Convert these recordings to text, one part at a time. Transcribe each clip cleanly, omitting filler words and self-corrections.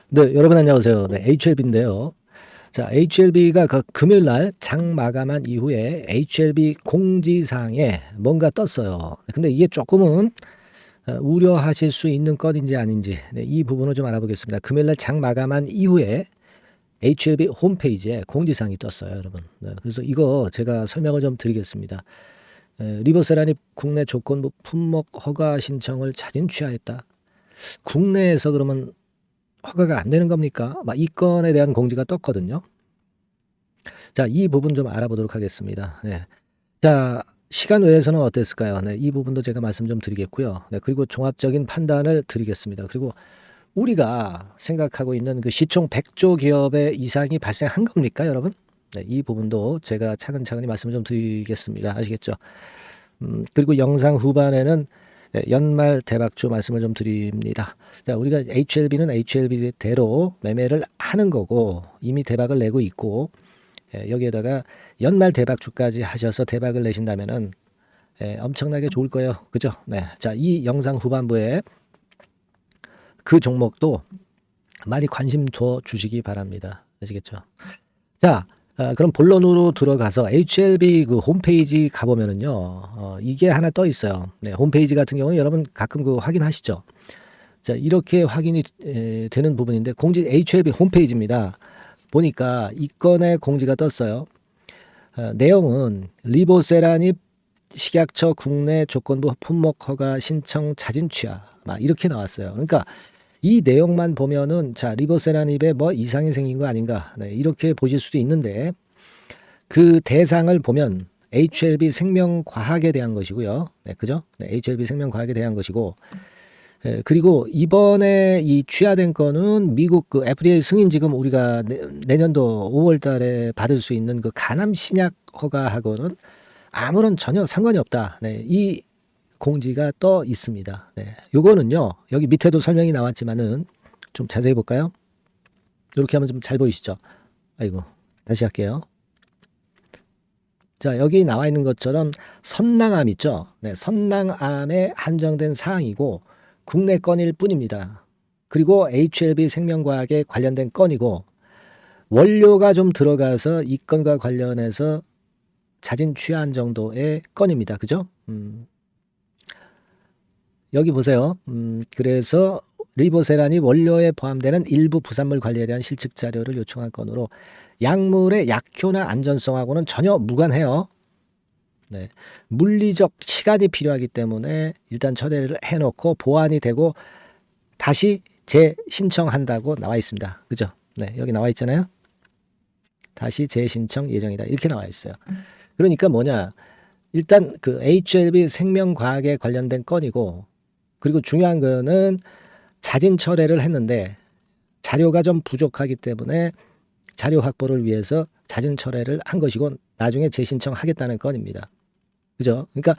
네, 여러분 안녕하세요. 네, HLB인데요. 자, HLB가 그 금요일 날 장 마감한 이후에 HLB 공지사항에 뭔가 떴어요. 근데 이게 조금은 우려하실 수 있는 건인지 아닌지, 네, 이 부분을 좀 알아보겠습니다. 금요일 날 장 마감한 이후에 HLB 홈페이지에 공지사항이 떴어요, 여러분. 네, 그래서 이거 제가 설명을 좀 드리겠습니다. 리버세라니 국내 조건부 품목 허가 신청을 자진 취하했다. 국내에서 그러면 허가가 안 되는 겁니까? 막 이 건에 대한 공지가 떴거든요. 자, 이 부분 좀 알아보도록 하겠습니다. 네. 자, 시간 외에서는 어땠을까요? 네, 이 부분도 제가 말씀 좀 드리겠고요. 네, 그리고 종합적인 판단을 드리겠습니다. 그리고 우리가 생각하고 있는 그 시총 100조 기업의 이상이 발생한 겁니까, 여러분? 네, 이 부분도 제가 차근차근히 말씀을 좀 드리겠습니다. 아시겠죠? 그리고 영상 후반에는 연말 대박주 말씀을 좀 드립니다. 자, 우리가 HLB는 HLB대로 매매를 하는 거고 이미 대박을 내고 있고, 여기에다가 연말 대박주까지 하셔서 대박을 내신다면은 엄청나게 좋을 거예요. 그죠? 네. 자, 이 영상 후반부에 그 종목도 많이 관심 둬 주시기 바랍니다. 아시겠죠? 자, 그럼 본론으로 들어가서 HLB 그 홈페이지 가보면은요, 이게 하나 떠 있어요. 네, 홈페이지 같은 경우는 여러분 가끔 그 확인하시죠? 자, 이렇게 확인이 되는 부분인데 공지 HLB 홈페이지입니다. 보니까 이 건의 공지가 떴어요. 내용은 리보세라닙 식약처 국내 조건부 품목 허가 신청 자진 취하 막 이렇게 나왔어요. 그러니까 이 내용만 보면은 자, 리보세라닙에 뭐 이상이 생긴 거 아닌가, 네, 이렇게 보실 수도 있는데 그 대상을 보면 HLB 생명과학에 대한 것이고요. 네, 그죠? 네, HLB 생명과학에 대한 것이고, 그리고 이번에 이 취하된 거는 미국 그 FDA 승인 지금 우리가 내년도 5월 달에 받을 수 있는 그 간암 신약 허가하고는 아무런 전혀 상관이 없다. 네, 이 공지가 떠 있습니다. 네, 요거는요, 여기 밑에도 설명이 나왔지만은 좀 자세히 볼까요? 이렇게 하면 좀 잘 보이시죠? 아이고, 다시 할게요. 자, 여기 나와 있는 것처럼 선낭암 있죠? 네, 선낭암에 한정된 사항이고 국내 건일 뿐입니다. 그리고 HLB 생명과학에 관련된 건이고 원료가 좀 들어가서 이 건과 관련해서 자진 취한 정도의 건입니다. 그죠? 여기 보세요. 그래서 리보세란이 원료에 포함되는 일부 부산물 관리에 대한 실측 자료를 요청한 건으로 약물의 약효나 안전성하고는 전혀 무관해요. 네. 물리적 시간이 필요하기 때문에 일단 처리를 해놓고 보완이 되고 다시 재신청한다고 나와 있습니다. 그죠? 네, 여기 나와 있잖아요. 다시 재신청 예정이다. 이렇게 나와 있어요. 그러니까 뭐냐? 일단 그 HLB 생명과학에 관련된 건이고, 그리고 중요한 거는 자진 철회를 했는데 자료가 좀 부족하기 때문에 자료 확보를 위해서 자진 철회를 한 것이고 나중에 재신청하겠다는 건입니다. 그죠? 그러니까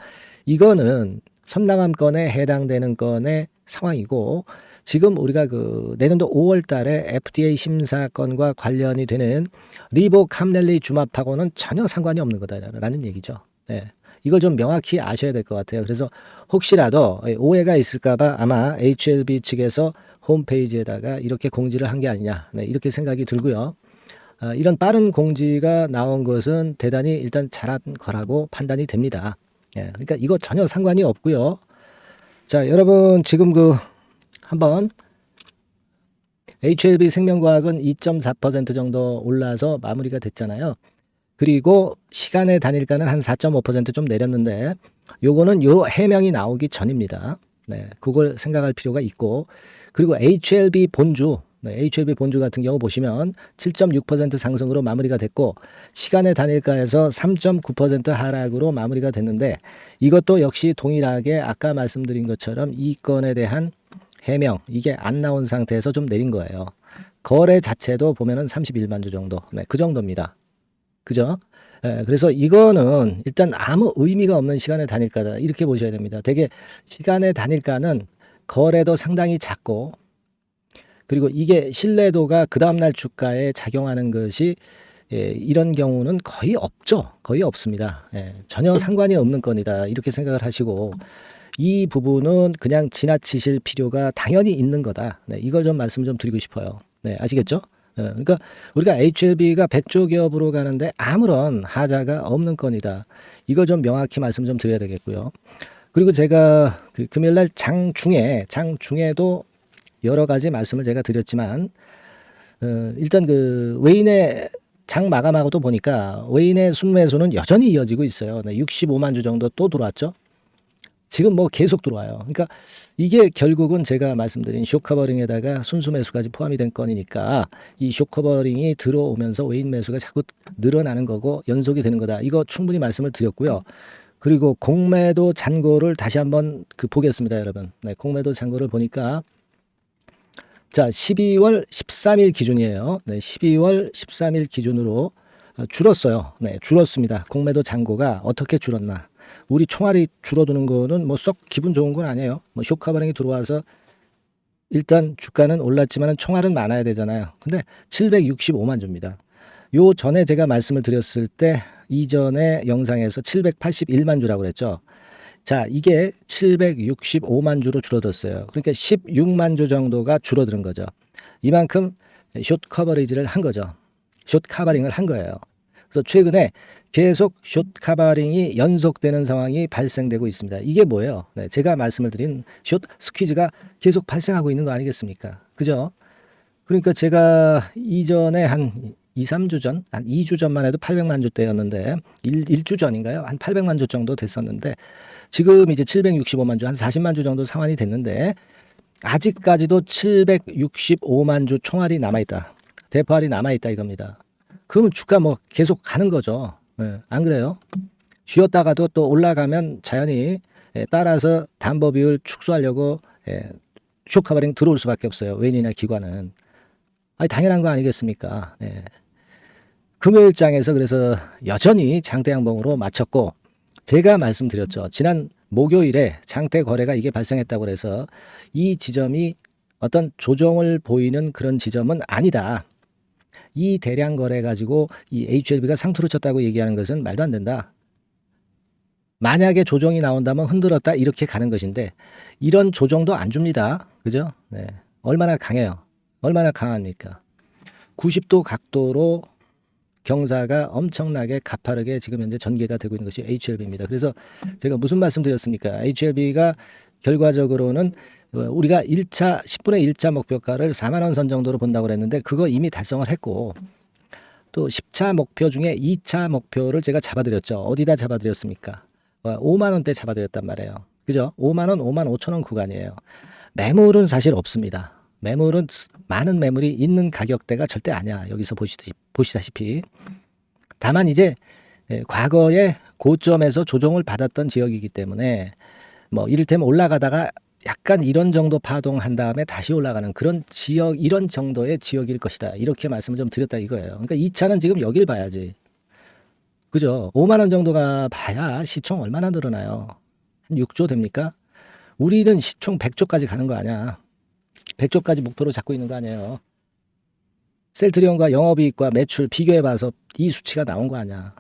이거는 선낭암 건에 해당되는 건의 상황이고, 지금 우리가 그 내년도 5월 달에 FDA 심사 건과 관련이 되는 리보캄넬리 주마하고는 전혀 상관이 없는 거다라는 얘기죠. 네. 이걸 좀 명확히 아셔야 될 것 같아요. 그래서 혹시라도 오해가 있을까봐 아마 HLB 측에서 홈페이지에다가 이렇게 공지를 한 게 아니냐, 네, 이렇게 생각이 들고요. 이런 빠른 공지가 나온 것은 대단히 일단 잘한 거라고 판단이 됩니다. 예, 그러니까 이거 전혀 상관이 없고요. 자, 여러분 지금 그 한번 HLB 생명과학은 2.4% 정도 올라서 마무리가 됐잖아요. 그리고 시간의 단일가는 한 4.5% 좀 내렸는데 요거는 요 해명이 나오기 전입니다. 네, 그걸 생각할 필요가 있고, 그리고 HLB 본주, 네, HLB 본주 같은 경우 보시면 7.6% 상승으로 마무리가 됐고 시간의 단일가에서 3.9% 하락으로 마무리가 됐는데 이것도 역시 동일하게 아까 말씀드린 것처럼 이 건에 대한 해명 이게 안 나온 상태에서 좀 내린 거예요. 거래 자체도 보면은 31만 주 정도, 네, 그 정도입니다. 그죠? 그래서 이거는 일단 아무 의미가 없는 시간의 단일가다 이렇게 보셔야 됩니다. 되게 시간의 단일가는 거래도 상당히 작고, 그리고 이게 신뢰도가 그 다음날 주가에 작용하는 것이 이런 경우는 거의 없죠. 거의 없습니다. 전혀 상관이 없는 건이다 이렇게 생각을 하시고 이 부분은 그냥 지나치실 필요가 당연히 있는 거다. 네, 이걸 좀 말씀 좀 드리고 싶어요. 네, 아시겠죠? 그러니까 우리가 HLB가 백조 기업으로 가는데 아무런 하자가 없는 건이다. 이걸 좀 명확히 말씀 좀 드려야 되겠고요. 그리고 제가 그 금요일날 장중에도 여러 가지 말씀을 제가 드렸지만 일단 그 외인의 장 마감하고도 보니까 외인의 순매수는 여전히 이어지고 있어요. 네, 65만 주 정도 또 들어왔죠. 지금 뭐 계속 들어와요. 그러니까 이게 결국은 제가 말씀드린 쇼커버링에다가 순수 매수까지 포함이 된 건이니까 이 쇼커버링이 들어오면서 외인 매수가 자꾸 늘어나는 거고 연속이 되는 거다. 이거 충분히 말씀을 드렸고요. 그리고 공매도 잔고를 다시 한번 보겠습니다, 여러분. 네, 공매도 잔고를 보니까 자, 12월 13일 기준이에요. 네, 12월 13일 기준으로 줄었어요. 네, 줄었습니다. 공매도 잔고가 어떻게 줄었나? 우리 총알이 줄어드는 거는 뭐 썩 기분 좋은 건 아니에요. 뭐 쇼카바링이 들어와서 일단 주가는 올랐지만 총알은 많아야 되잖아요. 근데 765만 주입니다. 요 전에 제가 말씀을 드렸을 때 이전의 영상에서 781만 주라고 그랬죠. 자, 이게 765만 주로 줄어들었어요. 그러니까 16만 주 정도가 줄어드는 거죠. 이만큼 숏 커버리지를 한 거죠. 숏 커버링을 한 거예요. 그래서 최근에 계속 숏 커버링이 연속되는 상황이 발생되고 있습니다. 이게 뭐예요? 네, 제가 말씀을 드린 숏 스퀴즈가 계속 발생하고 있는 거 아니겠습니까? 그죠? 그러니까 제가 이전에 한 2, 3주 전, 한 2주 전만 해도 800만 주 대였는데 1주 전인가요? 한 800만 주 정도 됐었는데 지금 이제 765만 주, 한 40만 주 정도 상환이 됐는데 아직까지도 765만 주 총알이 남아있다. 대포알이 남아있다 이겁니다. 그러면 주가 뭐 계속 가는 거죠. 예, 안 그래요? 쉬었다가도 또 올라가면 자연히 따라서 담보 비율 축소하려고 쇼커버링 들어올 수밖에 없어요. 외인이나 기관은. 아니, 당연한 거 아니겠습니까? 네. 금요일장에서 그래서 여전히 장대 양봉으로 마쳤고 제가 말씀드렸죠. 지난 목요일에 장대 거래가 이게 발생했다고 해서 이 지점이 어떤 조정을 보이는 그런 지점은 아니다. 이 대량 거래 가지고 이 HLB가 상투를 쳤다고 얘기하는 것은 말도 안 된다. 만약에 조정이 나온다면 흔들었다 이렇게 가는 것인데 이런 조정도 안 줍니다. 그죠? 네. 얼마나 강해요. 얼마나 강합니까? 90도 각도로 경사가 엄청나게 가파르게 지금 현재 전개가 되고 있는 것이 HLB입니다. 그래서 제가 무슨 말씀 드렸습니까? HLB가 결과적으로는 우리가 1차 10분의 1차 목표가를 4만 원 선 정도로 본다고 그랬는데 그거 이미 달성을 했고 또 10차 목표 중에 2차 목표를 제가 잡아드렸죠. 어디다 잡아드렸습니까? 5만 원대 잡아드렸단 말이에요. 그죠? 5만 원, 5만 5천 원 구간이에요. 매물은 사실 없습니다. 매물은 많은 매물이 있는 가격대가 절대 아니야. 여기서 보시다시피. 다만 이제 과거에 고점에서 조정을 받았던 지역이기 때문에 뭐 이를테면 올라가다가 약간 이런 정도 파동한 다음에 다시 올라가는 그런 지역, 이런 정도의 지역일 것이다. 이렇게 말씀을 좀 드렸다 이거예요. 그러니까 2차는 지금 여길 봐야지. 그죠? 5만 원 정도가 봐야 시총 얼마나 늘어나요? 한 6조 됩니까? 우리는 시총 100조까지 가는 거 아니야. 100조까지 목표로 잡고 있는 거 아니에요. 셀트리온과 영업이익과 매출 비교해봐서 이 수치가 나온 거 아니야.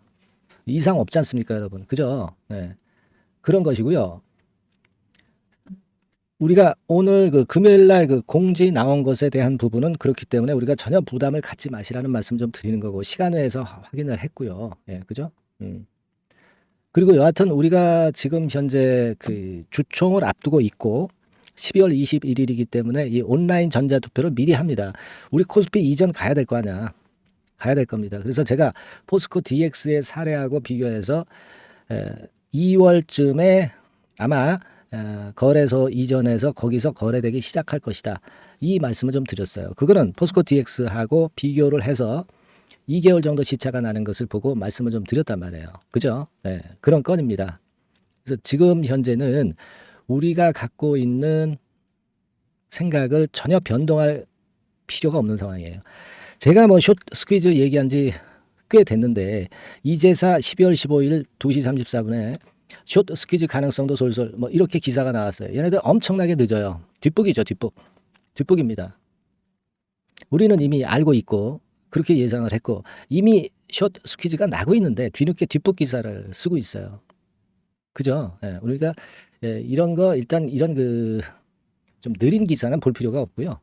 이상 없지 않습니까, 여러분? 그죠? 네. 그런 것이고요. 우리가 오늘 금요일 날 공지 나온 것에 대한 부분은 그렇기 때문에 우리가 전혀 부담을 갖지 마시라는 말씀 좀 드리는 거고 시간 외에서 확인을 했고요. 예, 그죠? 그리고 여하튼 우리가 지금 현재 주총을 앞두고 있고 12월 21일이기 때문에 이 온라인 전자투표를 미리 합니다. 우리 코스피 이전 가야 될 거 아니야. 가야 될 겁니다. 그래서 제가 포스코 DX의 사례하고 비교해서 2월쯤에 아마 거래소 이전해서 거기서 거래되기 시작할 것이다. 이 말씀을 좀 드렸어요. 그거는 포스코 DX하고 비교를 해서 2개월 정도 시차가 나는 것을 보고 말씀을 좀 드렸단 말이에요. 그죠? 네, 그런 건입니다. 그래서 지금 현재는 우리가 갖고 있는 생각을 전혀 변동할 필요가 없는 상황이에요. 제가 뭐 숏 스퀴즈 얘기한 지 꽤 됐는데 이제사 12월 15일 2시 34분에 숏 스퀴즈 가능성도 솔솔 뭐 이렇게 기사가 나왔어요. 얘네들 엄청나게 늦어요. 뒷북이죠, 뒷북. 뒷북입니다. 우리는 이미 알고 있고 그렇게 예상을 했고 이미 숏 스퀴즈가 나고 있는데 뒤늦게 뒷북 기사를 쓰고 있어요. 그죠? 예, 우리가 이런 거 일단 이런 좀 느린 기사는 볼 필요가 없고요.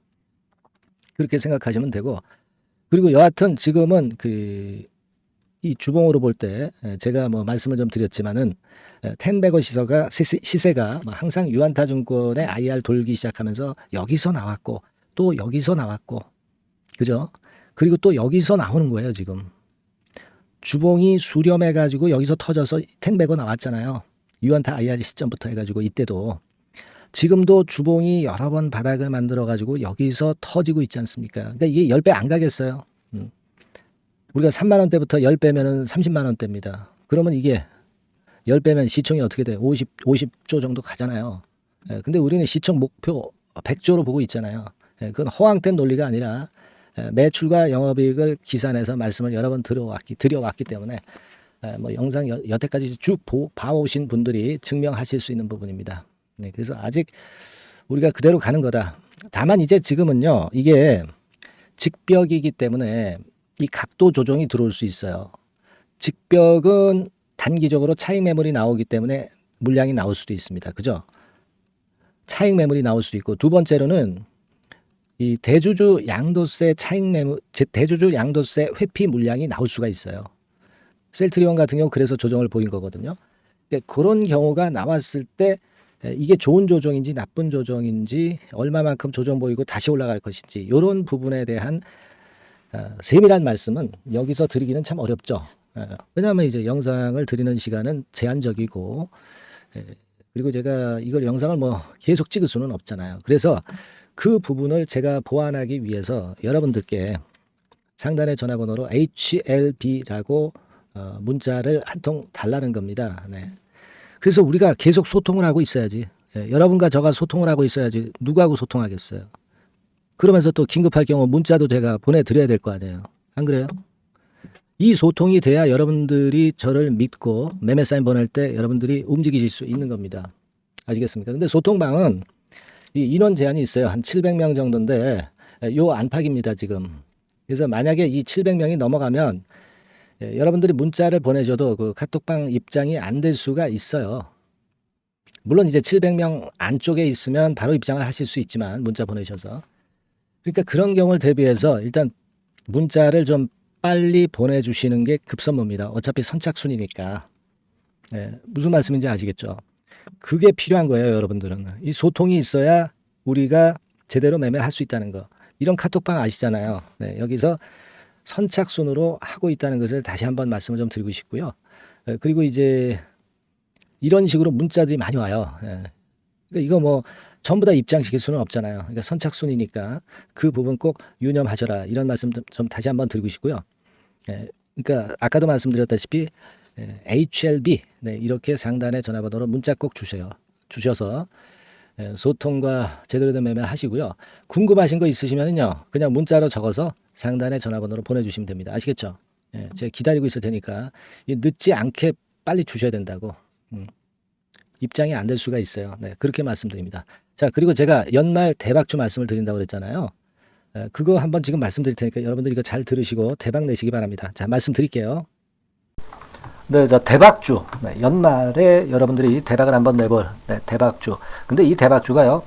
그렇게 생각하시면 되고, 그리고 여하튼 지금은 이 주봉으로 볼 때 제가 뭐 말씀을 좀 드렸지만은 텐베거 시세가 뭐 항상 유안타증권의 IR 돌기 시작하면서 여기서 나왔고 또 여기서 나왔고, 그죠? 그리고 또 여기서 나오는 거예요. 지금 주봉이 수렴해 가지고 여기서 터져서 텐베거 나왔잖아요. 유안타 IR 시점부터 해가지고 이때도, 지금도 주봉이 여러 번 바닥을 만들어 가지고 여기서 터지고 있지 않습니까? 그러니까 이게 10배 안 가겠어요. 우리가 3만 원대부터 10배면은 30만 원대입니다. 그러면 이게 10배면 시총이 어떻게 돼? 50조 정도 가잖아요. 근데 우리는 시총 목표 100조로 보고 있잖아요. 그건 허황된 논리가 아니라 매출과 영업이익을 기산해서 말씀을 여러 번 드려왔기 때문에 뭐 영상 여태까지 쭉 봐오신 분들이 증명하실 수 있는 부분입니다. 네, 그래서 아직 우리가 그대로 가는 거다. 다만 이제 지금은요, 이게 직벽이기 때문에 이 각도 조정이 들어올 수 있어요. 직벽은 단기적으로 차익 매물이 나오기 때문에 물량이 나올 수도 있습니다. 그죠? 차익 매물이 나올 수도 있고, 두 번째로는 이 대주주 양도세 대주주 양도세 회피 물량이 나올 수가 있어요. 셀트리온 같은 경우 그래서 조정을 보인 거거든요. 그러니까 그런 경우가 나왔을 때 이게 좋은 조정인지 나쁜 조정인지, 얼마만큼 조정 보이고 다시 올라갈 것인지, 이런 부분에 대한 세밀한 말씀은 여기서 드리기는 참 어렵죠. 왜냐하면 이제 영상을 드리는 시간은 제한적이고, 그리고 제가 이걸 영상을 뭐 계속 찍을 수는 없잖아요. 그래서 그 부분을 제가 보완하기 위해서 여러분들께 상단의 전화번호로 HLB라고 문자를 한 통 달라는 겁니다. 네. 그래서 우리가 계속 소통을 하고 있어야지. 여러분과 저가 소통을 하고 있어야지 누구하고 소통하겠어요. 그러면서 또 긴급할 경우 문자도 제가 보내드려야 될 거 아니에요. 안 그래요? 이 소통이 돼야 여러분들이 저를 믿고 매매 사인 보낼 때 여러분들이 움직이실 수 있는 겁니다. 아시겠습니까? 근데 소통방은 이 인원 제한이 있어요. 한 700명 정도인데 요 안팎입니다, 지금. 그래서 만약에 이 700명이 넘어가면 여러분들이 문자를 보내셔도 그 카톡방 입장이 안 될 수가 있어요. 물론 이제 700명 안쪽에 있으면 바로 입장을 하실 수 있지만, 문자 보내셔서. 그러니까 그런 경우를 대비해서 일단 문자를 좀 빨리 보내주시는 게 급선무입니다. 어차피 선착순이니까. 무슨 말씀인지 아시겠죠? 그게 필요한 거예요, 여러분들은. 이 소통이 있어야 우리가 제대로 매매를 할 수 있다는 거. 이런 카톡방 아시잖아요. 네, 여기서 선착순으로 하고 있다는 것을 다시 한번 말씀을 좀 드리고 싶고요. 그리고 이제 이런 식으로 문자들이 많이 와요. 그러니까 이거 뭐 전부 다 입장시킬 수는 없잖아요. 그러니까 선착순이니까 그 부분 꼭 유념하셔라. 이런 말씀 좀 다시 한번 드리고 싶고요. 그러니까 아까도 말씀드렸다시피 HLB 이렇게 상단의 전화번호로 문자 꼭 주셔서 소통과 제대로 된 매매 하시고요. 궁금하신 거 있으시면요, 그냥 문자로 적어서 상단의 전화번호로 보내주시면 됩니다. 아시겠죠? 제가 기다리고 있을 테니까 늦지 않게 빨리 주셔야 된다고. 입장이 안 될 수가 있어요. 네, 그렇게 말씀드립니다. 자, 그리고 제가 연말 대박주 말씀을 드린다고 그랬잖아요. 그거 한번 지금 말씀드릴 테니까 여러분들 이거 잘 들으시고 대박 내시기 바랍니다. 자, 말씀드릴게요. 네, 자, 대박주. 네, 연말에 여러분들이 대박을 한번 내볼 대박주. 근데 이 대박주가요,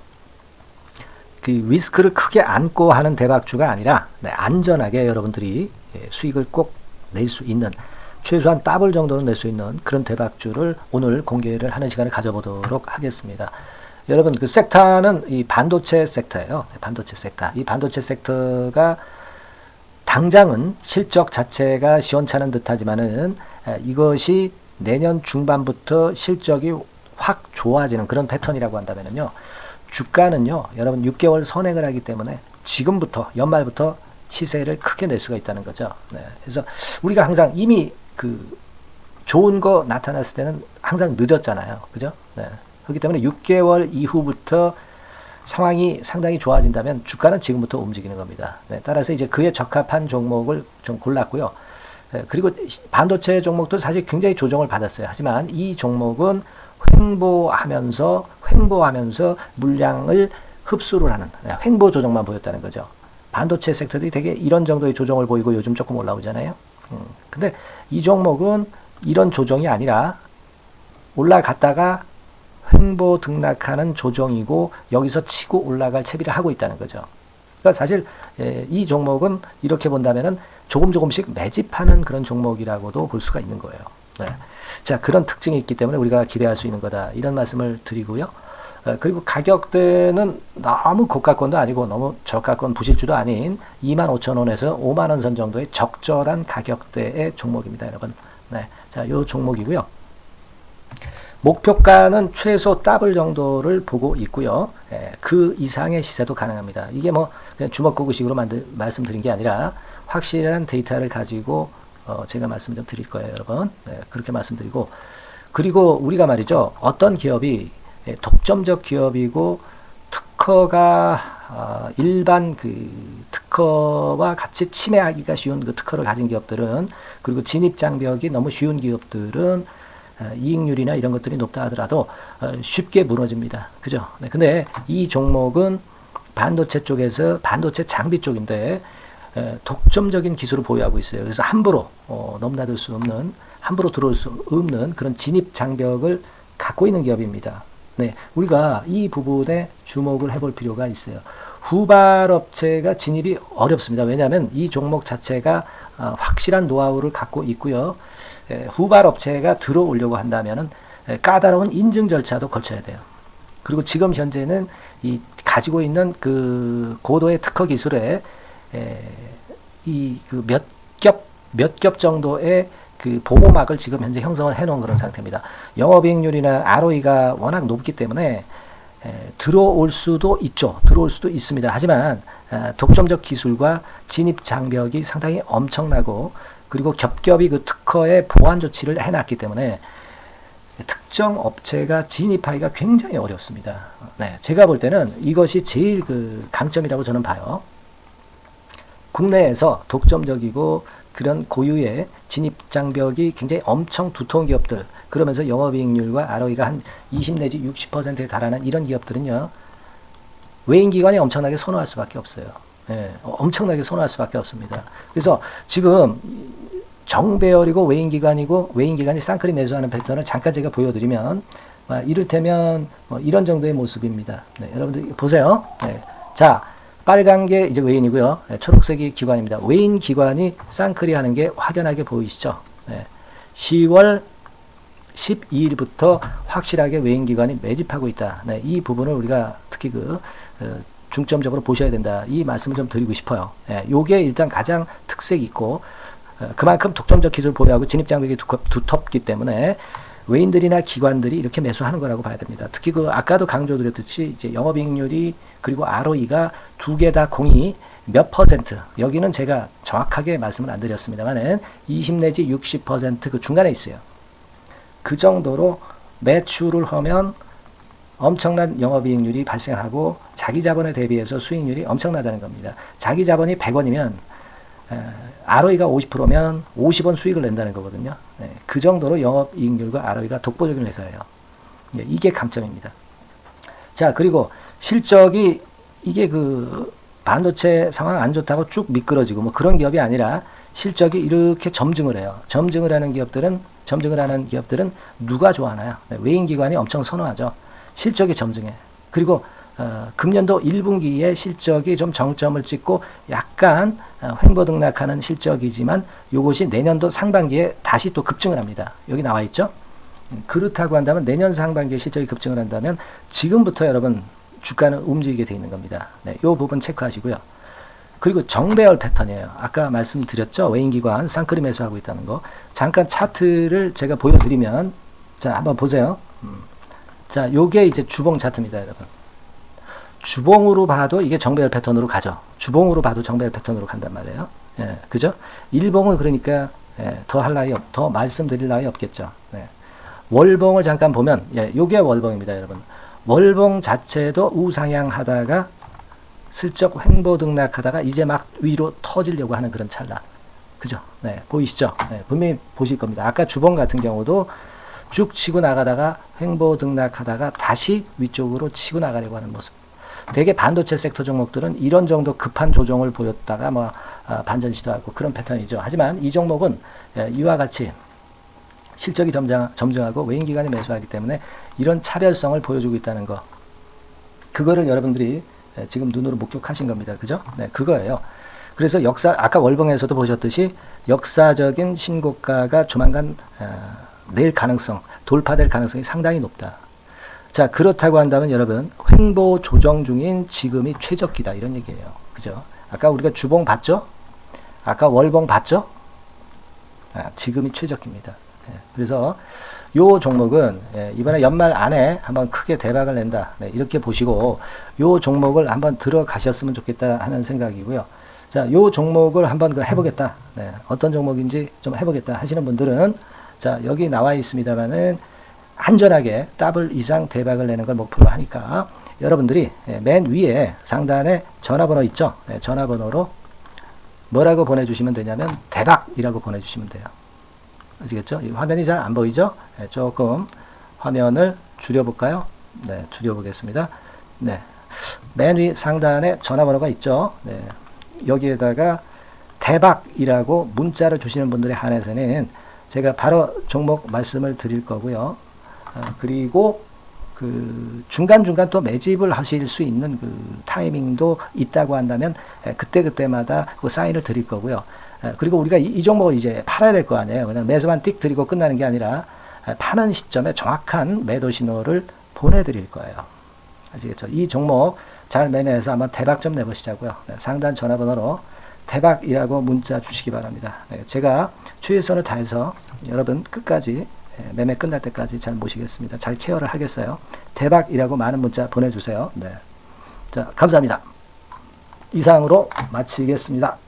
그 리스크를 크게 안고 하는 대박주가 아니라 안전하게 여러분들이 수익을 꼭 낼 수 있는, 최소한 더블 정도는 낼 수 있는 그런 대박주를 오늘 공개를 하는 시간을 가져보도록 하겠습니다. 여러분, 그 섹터는 이 반도체 섹터예요. 반도체 섹터. 이 반도체 섹터가 당장은 실적 자체가 시원찮은 듯하지만은 이것이 내년 중반부터 실적이 확 좋아지는 그런 패턴이라고 한다면요, 주가는요, 여러분 6개월 선행을 하기 때문에 지금부터 연말부터 시세를 크게 낼 수가 있다는 거죠. 그래서 우리가 항상 이미 그 좋은 거 나타났을 때는 항상 늦었잖아요. 그죠? 그렇기 때문에 6개월 이후부터 상황이 상당히 좋아진다면 주가는 지금부터 움직이는 겁니다. 따라서 이제 그에 적합한 종목을 좀 골랐고요. 그리고 반도체 종목도 사실 굉장히 조정을 받았어요. 하지만 이 종목은 횡보하면서 물량을 흡수를 하는 횡보 조정만 보였다는 거죠. 반도체 섹터들이 되게 이런 정도의 조정을 보이고 요즘 조금 올라오잖아요. 근데 이 종목은 이런 조정이 아니라 올라갔다가 횡보 등락하는 조정이고 여기서 치고 올라갈 채비를 하고 있다는 거죠. 그러니까 사실 이 종목은 이렇게 본다면은 조금씩 매집하는 그런 종목이라고도 볼 수가 있는 거예요. 네. 자, 그런 특징이 있기 때문에 우리가 기대할 수 있는 거다. 이런 말씀을 드리고요. 그리고 가격대는 너무 고가권도 아니고 너무 저가권 부실주도 아닌 25,000원에서 50,000원 선 정도의 적절한 가격대의 종목입니다, 여러분. 네. 자, 요 종목이고요. 목표가는 최소 더블 정도를 보고 있고요. 그 이상의 시세도 가능합니다. 이게 뭐 그냥 주먹구구식으로 말씀드린 게 아니라 확실한 데이터를 가지고 제가 말씀 좀 드릴 거예요, 여러분. 네, 그렇게 말씀드리고, 그리고 우리가 말이죠, 어떤 기업이 독점적 기업이고 특허가 일반 그 특허와 같이 침해하기가 쉬운 그 특허를 가진 기업들은, 그리고 진입 장벽이 너무 쉬운 기업들은 이익률이나 이런 것들이 높다 하더라도 쉽게 무너집니다. 그죠? 네, 근데 이 종목은 반도체 쪽에서 반도체 장비 쪽인데 독점적인 기술을 보유하고 있어요. 그래서 함부로 넘나들 수 없는, 함부로 들어올 수 없는 그런 진입 장벽을 갖고 있는 기업입니다. 네, 우리가 이 부분에 주목을 해볼 필요가 있어요. 후발업체가 진입이 어렵습니다. 왜냐하면 이 종목 자체가 확실한 노하우를 갖고 있고요. 후발업체가 들어오려고 한다면은 까다로운 인증 절차도 거쳐야 돼요. 그리고 지금 현재는 이 가지고 있는 그 고도의 특허 기술에 이 그 몇 겹 정도의 그 보호막을 지금 현재 형성을 해놓은 그런 상태입니다. 영업이익률이나 ROE가 워낙 높기 때문에 들어올 수도 있죠. 들어올 수도 있습니다. 하지만 독점적 기술과 진입 장벽이 상당히 엄청나고, 그리고 겹겹이 그 특허의 보완 조치를 해놨기 때문에 특정 업체가 진입하기가 굉장히 어렵습니다. 네, 제가 볼 때는 이것이 제일 그 강점이라고 저는 봐요. 국내에서 독점적이고 그런 고유의 진입 장벽이 굉장히 엄청 두터운 기업들, 그러면서 영업이익률과 ROE가 한 20 내지 60%에 달하는 이런 기업들은요, 외인기관이 엄청나게 선호할 수밖에 없어요. 예, 엄청나게 선호할 수밖에 없습니다. 그래서 지금 정배열이고 외인기관이 쌍끌이 매수하는 패턴을 잠깐 제가 보여드리면, 이를테면 이런 정도의 모습입니다. 네, 여러분들 보세요. 네, 자, 빨간 게 이제 외인이고요. 네, 초록색이 기관입니다. 외인 기관이 쌍끌이 하는 게 확연하게 보이시죠? 네, 10월 12일부터 확실하게 외인 기관이 매집하고 있다. 네, 이 부분을 우리가 특히 중점적으로 보셔야 된다. 이 말씀을 좀 드리고 싶어요. 네, 요게 일단 가장 특색이 있고, 그만큼 독점적 기술을 보유하고 진입 장벽이 두텁기 때문에 외인들이나 기관들이 이렇게 매수하는 거라고 봐야 됩니다. 특히 아까도 강조드렸듯이 이제 영업이익률이 그리고 ROE가 두 개 다 공이 몇 퍼센트, 여기는 제가 정확하게 말씀을 안 드렸습니다만은 20 내지 60% 그 중간에 있어요. 그 정도로 매출을 하면 엄청난 영업이익률이 발생하고 자기 자본에 대비해서 수익률이 엄청나다는 겁니다. 자기 자본이 100원이면 ROE가 50%면 50원 수익을 낸다는 거거든요. 네, 그 정도로 영업이익률과 ROE가 독보적인 회사예요. 네, 이게 강점입니다. 자, 그리고 실적이 이게 그 반도체 상황 안 좋다고 쭉 미끄러지고 뭐 그런 기업이 아니라 실적이 이렇게 점증을 해요. 점증을 하는 기업들은 누가 좋아하나요? 네, 외인기관이 엄청 선호하죠. 실적이 점증해. 그리고 금년도 1분기에 실적이 좀 정점을 찍고 약간 횡보등락하는 실적이지만 이것이 내년도 상반기에 다시 또 급증을 합니다. 여기 나와 있죠? 그렇다고 한다면 내년 상반기에 실적이 급증을 한다면 지금부터 여러분 주가는 움직이게 돼 있는 겁니다. 네, 이 부분 체크하시고요. 그리고 정배열 패턴이에요. 아까 말씀드렸죠? 외인기관 쌍끌이 매수하고 있다는 거. 잠깐 차트를 제가 보여드리면, 자, 한번 보세요. 자, 요게 이제 주봉 차트입니다, 여러분. 주봉으로 봐도 이게 정배열 패턴으로 가죠. 주봉으로 봐도 정배열 패턴으로 간단 말이에요. 예, 그죠? 일봉은 그러니까 더 말씀드릴 나위 없겠죠. 네. 월봉을 잠깐 보면, 요게 월봉입니다, 여러분. 월봉 자체도 우상향하다가 슬쩍 횡보등락하다가 이제 막 위로 터지려고 하는 그런 찰나. 그죠? 네, 보이시죠? 네, 분명히 보실 겁니다. 아까 주봉 같은 경우도 쭉 치고 나가다가 횡보등락하다가 다시 위쪽으로 치고 나가려고 하는 모습. 대개 반도체 섹터 종목들은 이런 정도 급한 조정을 보였다가 반전 시도하고 그런 패턴이죠. 하지만 이 종목은 이와 같이 실적이 점증하고 외인기관이 매수하기 때문에 이런 차별성을 보여주고 있다는 거. 그거를 여러분들이 네, 지금 눈으로 목격하신 겁니다. 그죠? 네, 그거예요. 그래서 아까 월봉에서도 보셨듯이 역사적인 신고가가 조만간 돌파될 가능성이 상당히 높다. 자, 그렇다고 한다면 여러분, 횡보 조정 중인 지금이 최적기다. 이런 얘기예요. 그죠? 아까 우리가 주봉 봤죠? 아까 월봉 봤죠? 지금이 최적기입니다. 그래서 요 종목은 이번에 연말 안에 한번 크게 대박을 낸다. 이렇게 보시고 요 종목을 한번 들어가셨으면 좋겠다 하는 생각이고요. 자, 요 종목을 한번 해보겠다. 어떤 종목인지 좀 해보겠다 하시는 분들은 자, 여기 나와 있습니다만은 안전하게 더블 이상 대박을 내는 걸 목표로 하니까 여러분들이 맨 위에 상단에 전화번호 있죠? 전화번호로 뭐라고 보내주시면 되냐면 대박이라고 보내주시면 돼요. 아시겠죠? 이 화면이 잘 안 보이죠? 조금 화면을 줄여볼까요? 네, 줄여보겠습니다. 네, 맨 위 상단에 전화번호가 있죠? 네, 여기에다가 대박이라고 문자를 주시는 분들에 한해서는 제가 바로 종목 말씀을 드릴 거고요. 그리고 그 중간중간 또 매집을 하실 수 있는 그 타이밍도 있다고 한다면 그때마다 그 사인을 드릴 거고요. 그리고 우리가 이 종목을 이제 팔아야 될 거 아니에요. 그냥 매수만 띡 드리고 끝나는 게 아니라 파는 시점에 정확한 매도 신호를 보내드릴 거예요. 아시겠죠? 이 종목 잘 매매해서 한번 대박 좀 내보시자고요. 상단 전화번호로 대박이라고 문자 주시기 바랍니다. 제가 최선을 다해서 여러분 끝까지 매매 끝날 때까지 잘 모시겠습니다. 잘 케어를 하겠어요. 대박이라고 많은 문자 보내주세요. 네. 자, 감사합니다. 이상으로 마치겠습니다.